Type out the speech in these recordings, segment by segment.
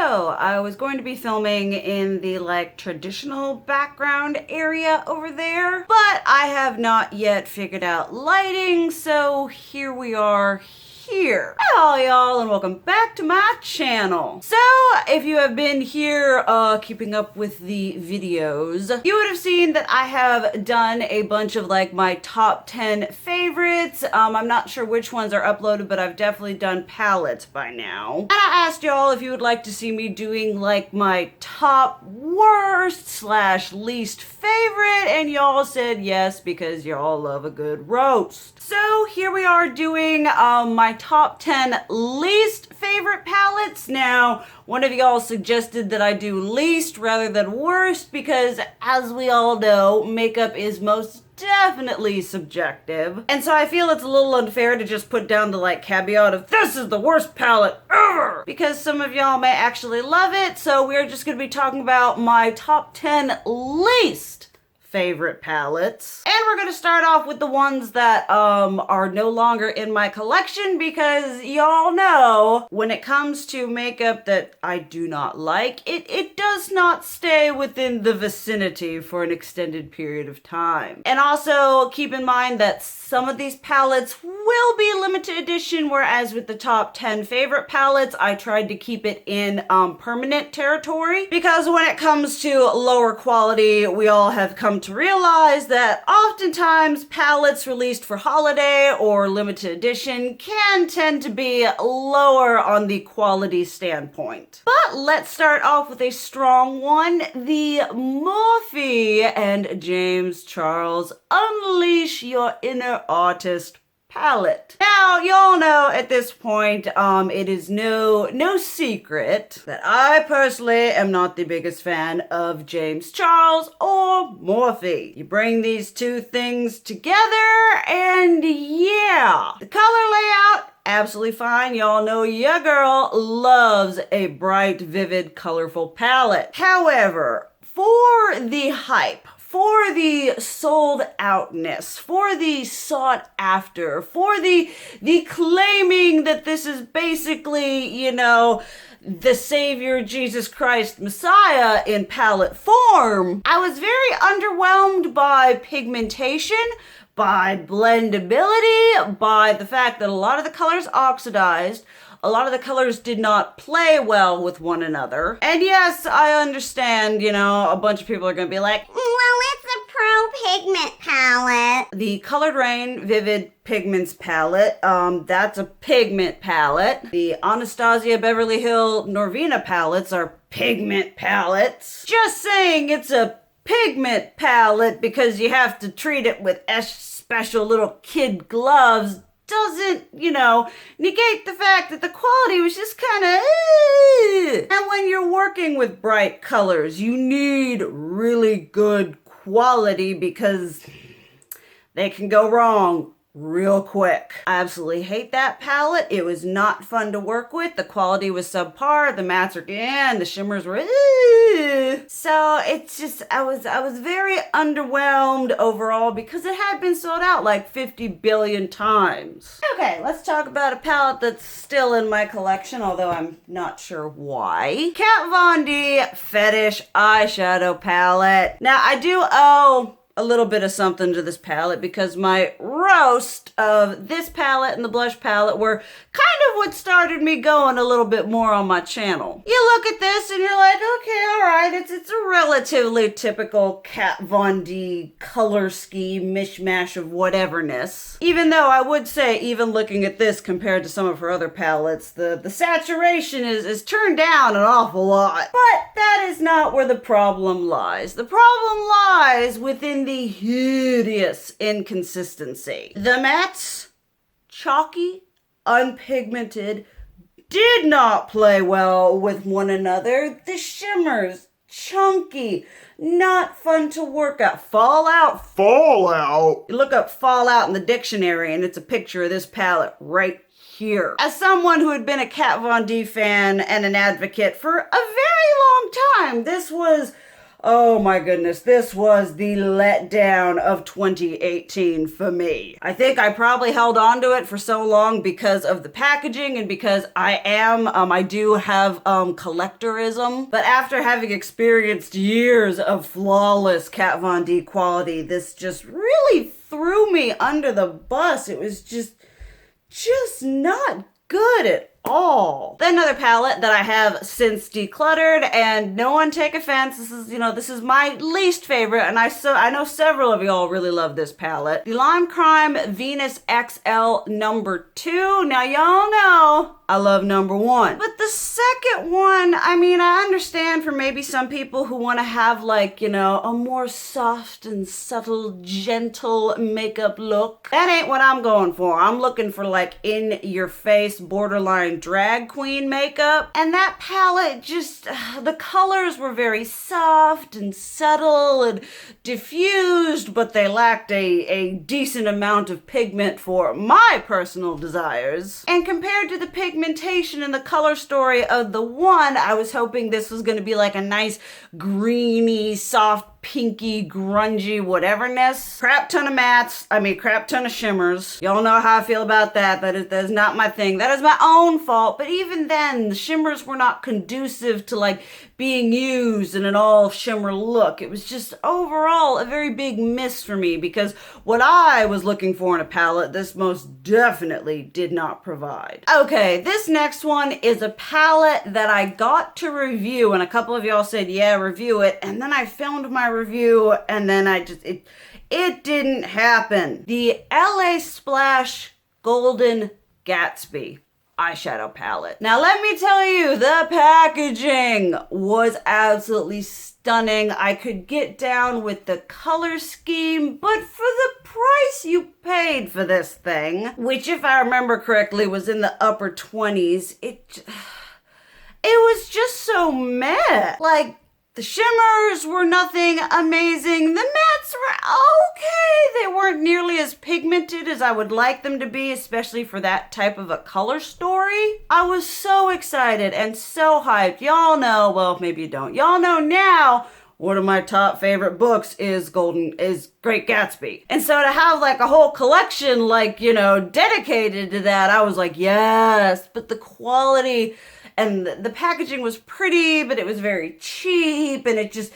I was going to be filming in the like traditional background area over there, but I have not yet figured out lighting, so here we are here. Hello y'all and welcome back to my channel. So if you have been here keeping up with the videos, you would have seen that I have done a bunch of like my top 10 favorites. I'm not sure which ones are uploaded, but I've definitely done palettes by now. And I asked y'all if you would like to see me doing like my top worst slash least favorite, and y'all said yes because y'all love a good roast. So here we are doing my top 10 least favorite palettes. Now, one of y'all suggested that I do least rather than worst because, as we all know, makeup is most definitely subjective. And so I feel it's a little unfair to just put down the like caveat of this is the worst palette ever, because some of y'all may actually love it. So we're just going to be talking about my top 10 least favorite palettes. And we're going to start off with the ones that are no longer in my collection, because y'all know when it comes to makeup that I do not like, it does not stay within the vicinity for an extended period of time. And also keep in mind that some of these palettes will be limited edition, whereas with the top 10 favorite palettes, I tried to keep it in permanent territory, because when it comes to lower quality, we all have come to realize that oftentimes palettes released for holiday or limited edition can tend to be lower on the quality standpoint. But let's start off with a strong one, the Morphe and James Charles Unleash Your Inner Artist palette. Now, y'all know at this point, it is no secret that I personally am not the biggest fan of James Charles or Morphe. You bring these two things together and yeah, the color layout, absolutely fine. Y'all know your girl loves a bright, vivid, colorful palette. However, for the hype, for the sold outness, for the sought after, for the claiming that this is basically, you know, the Savior Jesus Christ Messiah in palette form, I was very underwhelmed by pigmentation, by blendability, by the fact that a lot of the colors oxidized. A lot of the colors did not play well with one another. And yes, I understand, you know, a bunch of people are going to be like, well, it's a pro pigment palette. The Colored Rain Vivid Pigments palette, that's a pigment palette. The Anastasia Beverly Hill Norvina palettes are pigment palettes. Just saying it's a pigment palette because you have to treat it with special little kid gloves doesn't, you know, negate the fact that the quality was just kind of And when you're working with bright colors, you need really good quality because they can go wrong real quick. I absolutely hate that palette. It was not fun to work with. The quality was subpar. The mattes were, and the shimmers were, So it's just, I was very underwhelmed overall because it had been sold out like 50 billion times. Okay, let's talk about a palette that's still in my collection, although I'm not sure why. Kat Von D Fetish Eyeshadow Palette. Now, I do owe a little bit of something to this palette because my roast of this palette and the blush palette were kind of what started me going a little bit more on my channel. You look at this and you're like, okay, all right, it's a relatively typical Kat Von D color scheme mishmash of whateverness. Even though I would say, even looking at this compared to some of her other palettes, the saturation is turned down an awful lot. But that is not where the problem lies. The problem lies within the hideous inconsistency. The mattes, chalky, unpigmented, did not play well with one another. The shimmers, chunky, not fun to work at. Fallout. You look up Fallout in the dictionary and it's a picture of this palette right here. As someone who had been a Kat Von D fan and an advocate for a very long time, this was Oh my goodness, this was the letdown of 2018 for me. I think I probably held on to it for so long because of the packaging and because I do have collectorism. But after having experienced years of flawless Kat Von D quality, this just really threw me under the bus. It was just not good at all. Then another palette that I have since decluttered, and no one take offense, this is my least favorite, and I know several of y'all really love this palette. The Lime Crime Venus XL number 2. Now y'all know I love number 1. But the second one, I understand for maybe some people who want to have a more soft and subtle, gentle makeup look. That ain't what I'm going for. I'm looking for in your face, borderline drag queen makeup. And that palette the colors were very soft and subtle and diffused, but they lacked a decent amount of pigment for my personal desires. And compared to the pigmentation and the color story of the one, I was hoping this was going to be a nice greeny, soft, pinky, grungy, whateverness. Crap ton of mattes. Crap ton of shimmers. Y'all know how I feel about that. That is not my thing. That is my own fault. But even then, the shimmers were not conducive to being used in an all shimmer look. It was just overall a very big miss for me because what I was looking for in a palette, this most definitely did not provide. Okay, this next one is a palette that I got to review, and a couple of y'all said, yeah, review it. And then I filmed my review, and then it didn't happen. The LA Splash Golden Gatsby eyeshadow palette. Now let me tell you, the packaging was absolutely stunning. I could get down with the color scheme, but for the price you paid for this thing, which if I remember correctly was in the upper 20s, it was just so meh. The shimmers were nothing amazing. The mattes were okay. They weren't nearly as pigmented as I would like them to be, especially for that type of a color story. I was so excited and so hyped. Y'all know, well, maybe you don't. Y'all know now one of my top favorite books is Great Gatsby. And so to have a whole collection dedicated to that, I was yes, but the quality and the packaging was pretty, but it was very cheap, and it just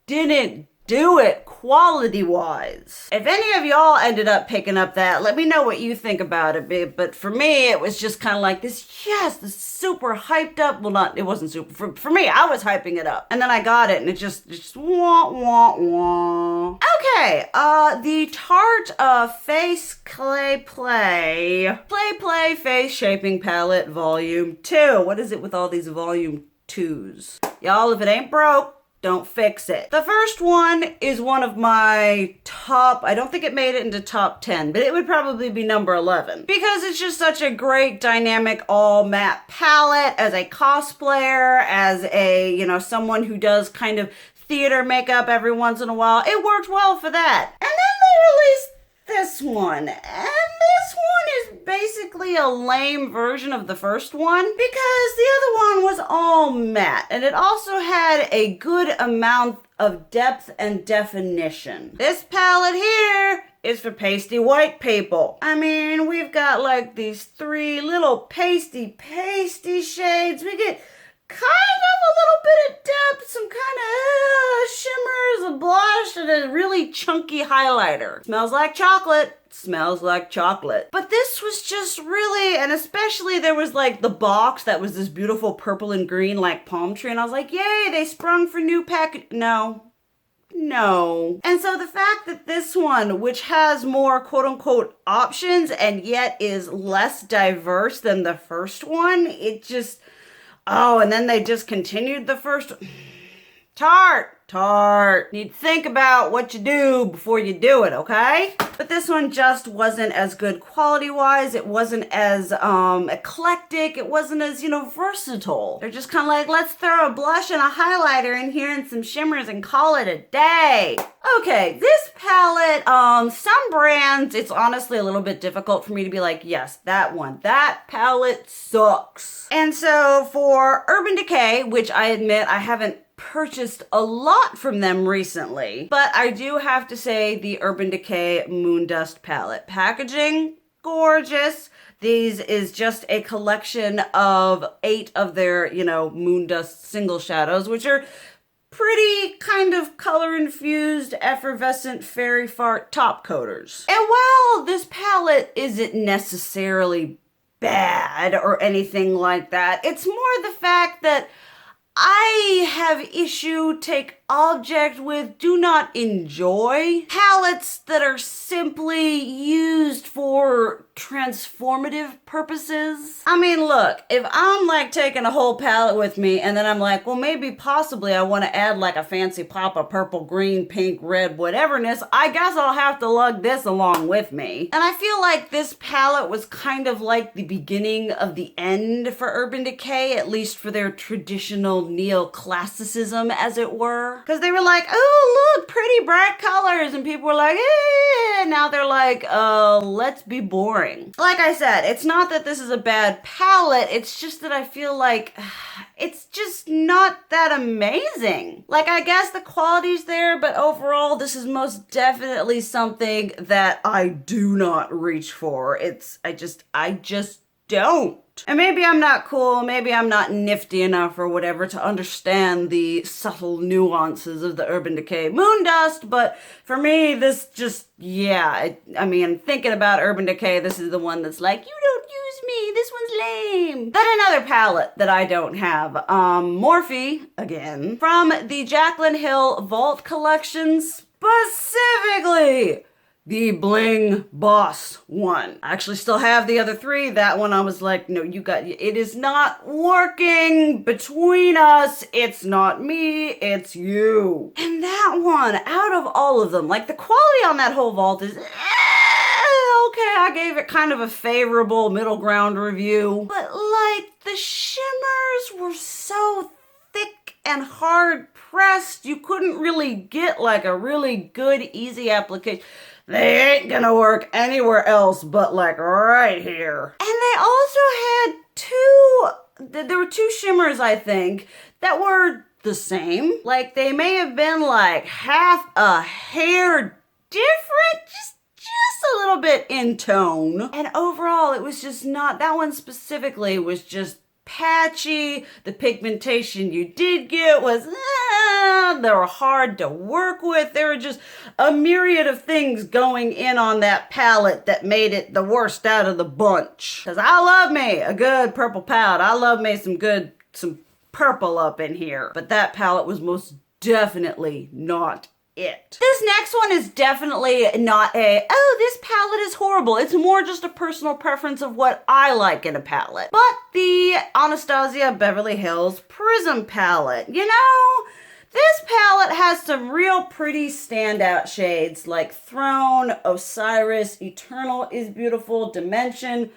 didn't do it quality-wise. If any of y'all ended up picking up that, let me know what you think about it. But for me, it was just kind of this super hyped up. Well, it wasn't super. For me, I was hyping it up. And then I got it, and it just wah, wah, wah. Okay, the Tarte Face Play Face Shaping Palette Volume 2. What is it with all these Volume 2s? Y'all, if it ain't broke, don't fix it. The first one is one of my top, I don't think it made it into top 10, but it would probably be number 11 because it's just such a great dynamic all matte palette as a cosplayer, as a, someone who does kind of theater makeup every once in a while. It worked well for that. And then they released this one, and this one is basically a lame version of the first one because the other one was all matte, and it also had a good amount of depth and definition. This palette here is for pasty white people. We've got these 3 little pasty shades. We get kind of a little bit of depth, some kind of shimmers, a blush, and a really chunky highlighter. Smells like chocolate. Smells like chocolate. But this was just really, and especially there was the box that was this beautiful purple and green palm tree, and I was yay, they sprung for new package. No. And so the fact that this one, which has more quote-unquote options and yet is less diverse than the first one, it just... Oh, and then they discontinued the first one. Tarte. Need to think about what you do before you do it, okay? But this one just wasn't as good quality-wise. It wasn't as eclectic. It wasn't as, versatile. They're just kind of let's throw a blush and a highlighter in here and some shimmers and call it a day. Okay, this palette, some brands, it's honestly a little bit difficult for me to be yes, that one. That palette sucks. And so for Urban Decay, which I admit I haven't purchased a lot from them recently, but I do have to say the Urban Decay Moondust palette. Packaging, gorgeous. These is just a collection of 8 of their, Moondust single shadows, which are pretty kind of color-infused, effervescent fairy fart top coaters. And while this palette isn't necessarily bad or anything like that, it's more the fact that I have take object with, do not enjoy palettes that are simply used for transformative purposes. I mean, look, if I'm like taking a whole palette with me and then I'm like, well, maybe possibly I want to add like a fancy pop of purple, green, pink, red, whateverness, I guess I'll have to lug this along with me. And I feel like this palette was kind of like the beginning of the end for Urban Decay, at least for their traditional neoclassicism, as it were. Because they were like, oh, look, pretty bright colors. And people were like, eh. Now they're like, let's be boring. Like I said, it's not that this is a bad palette. It's just that I feel like it's just not that amazing. Like, I guess the quality's there, but overall, this is most definitely something that I do not reach for. I just don't. And maybe I'm not cool, maybe I'm not nifty enough or whatever to understand the subtle nuances of the Urban Decay Moondust, but for me, this just, thinking about Urban Decay, this is the one that's like, you don't use me, this one's lame. Then another palette that I don't have, Morphe, again, from the Jacklyn Hill Vault collection, specifically the Bling Boss one. I actually still have the other 3. That one I was like, no, it is not working between us. It's not me, it's you. And that one, out of all of them, like the quality on that whole vault is, okay, I gave it kind of a favorable middle ground review. But like the shimmers were so thick and hard pressed, you couldn't really get like a really good, easy application. They ain't gonna work anywhere else but like right here. And they also had there were 2 shimmers, I think, that were the same. Like they may have been like half a hair different, just a little bit in tone. And overall, it was just not, that one specifically was just patchy. The pigmentation you did get was, they were hard to work with. There were just a myriad of things going in on that palette that made it the worst out of the bunch. Because I love me a good purple palette. I love me some purple up in here. But that palette was most definitely not it. This next one is definitely not this palette is horrible. It's more just a personal preference of what I like in a palette. But the Anastasia Beverly Hills Prism palette, this palette has some real pretty standout shades like Throne, Osiris, Eternal is Beautiful, Dimension,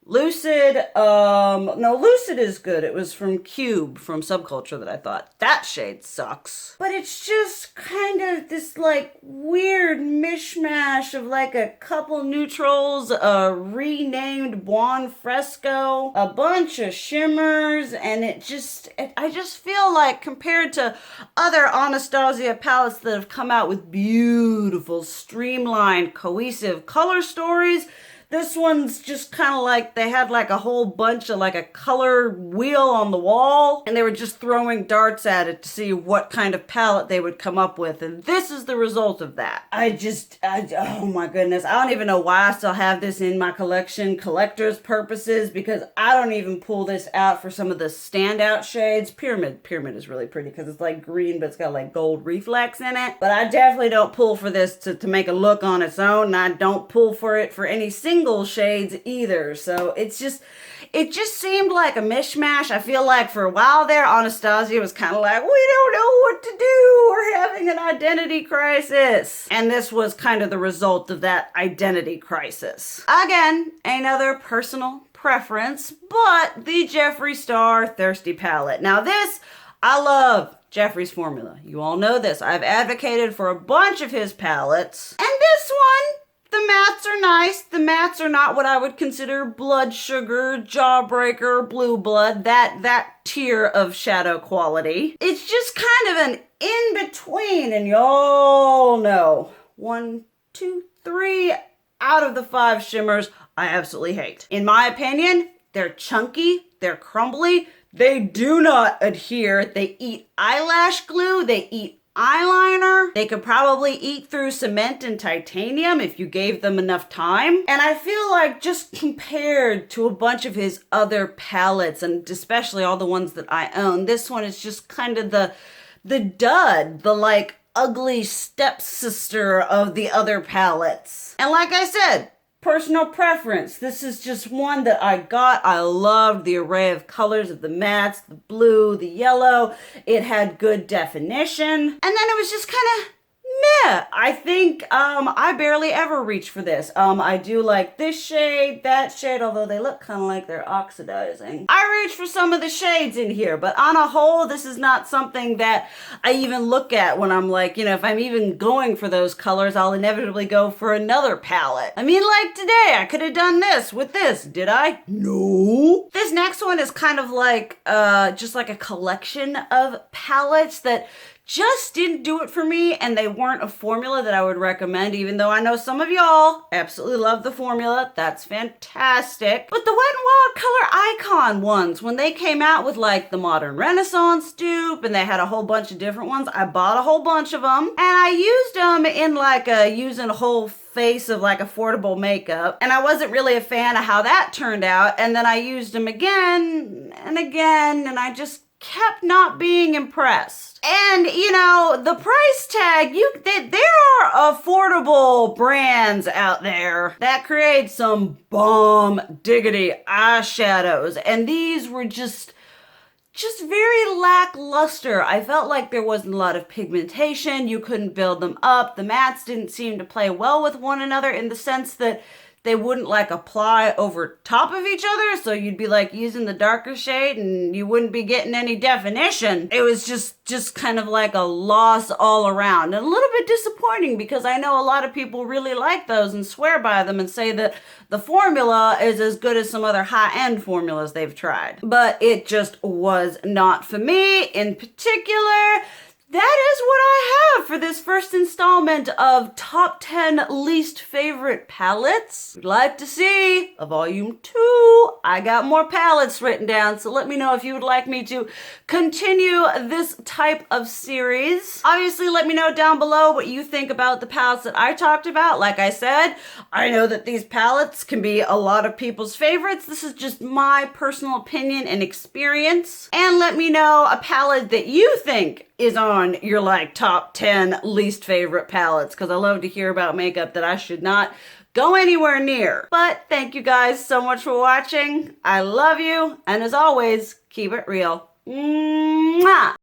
Lucid, Lucid is good. It was from Cube, from Subculture, that I thought, that shade sucks. But it's just kind of this like weird mishmash of like a couple neutrals, a renamed Buon Fresco, a bunch of shimmers, and I just feel like compared to other Anastasia palettes that have come out with beautiful, streamlined, cohesive color stories, this one's just kind of like they had like a whole bunch of like a color wheel on the wall and they were just throwing darts at it to see what kind of palette they would come up with. And this is the result of that. Oh my goodness. I don't even know why I still have this in my collection, collector's purposes, because I don't even pull this out for some of the standout shades. Pyramid is really pretty because it's like green, but it's got like gold reflex in it. But I definitely don't pull for this to make a look on its own. And I don't pull for it for any single shades either. So it just seemed like a mishmash. I feel like for a while there, Anastasia was kind of like, we don't know what to do. We're having an identity crisis. And this was kind of the result of that identity crisis. Again, another personal preference, but the Jeffree Star Thirsty palette. Now this, I love Jeffree's formula. You all know this. I've advocated for a bunch of his palettes. And this one, The mattes are nice. The mattes are not what I would consider blood sugar, jawbreaker, blue blood, that tier of shadow quality. It's just kind of an in-between, and y'all know 1, 2, 3 out of the 5 shimmers I absolutely hate. In my opinion, they're chunky, they're crumbly, they do not adhere, they eat eyelash glue, they eat eyeliner. They could probably eat through cement and titanium if you gave them enough time. And I feel like just compared to a bunch of his other palettes, and especially all the ones that I own, this one is just kind of the dud, the like ugly stepsister of the other palettes. And like I said, personal preference. This is just one that I got. I loved the array of colors of the mattes, the blue, the yellow. It had good definition. And then it was just kind of meh. I think I barely ever reach for this. I do like this shade, that shade, although they look kind of like they're oxidizing. I reach for some of the shades in here, but on a whole, this is not something that I even look at when I'm like, you know, if I'm even going for those colors, I'll inevitably go for another palette. I mean, like today, I could have done this with this. Did I? No. This next one is kind of like, just like a collection of palettes that just didn't do it for me, and they weren't a formula that I would recommend, even though I know some of y'all absolutely love the formula. That's fantastic. But the Wet n Wild Color Icon ones, when they came out with like the Modern Renaissance dupe, and they had a whole bunch of different ones, I bought a whole bunch of them, and I used them in like using a whole face of like affordable makeup, and I wasn't really a fan of how that turned out, and then I used them again and again, and I just kept not being impressed. And you know, the price tag, there are affordable brands out there that create some bomb diggity eyeshadows, and these were just very lackluster. I felt like there wasn't a lot of pigmentation. You couldn't build them up. The mattes didn't seem to play well with one another in the sense that they wouldn't like apply over top of each other, so you'd be like using the darker shade and you wouldn't be getting any definition. It was just kind of like a loss all around, and a little bit disappointing because I know a lot of people really like those and swear by them and say that the formula is as good as some other high-end formulas they've tried. But it just was not for me in particular. That is what I have for this first installment of Top 10 Least Favorite Palettes. We'd like to see a volume 2. I got more palettes written down, so let me know if you would like me to continue this type of series. Obviously, let me know down below what you think about the palettes that I talked about. Like I said, I know that these palettes can be a lot of people's favorites. This is just my personal opinion and experience. And let me know a palette that you think is on your like top 10 least favorite palettes, because I love to hear about makeup that I should not go anywhere near. But thank you guys so much for watching. I love you, and as always, keep it real. Mwah!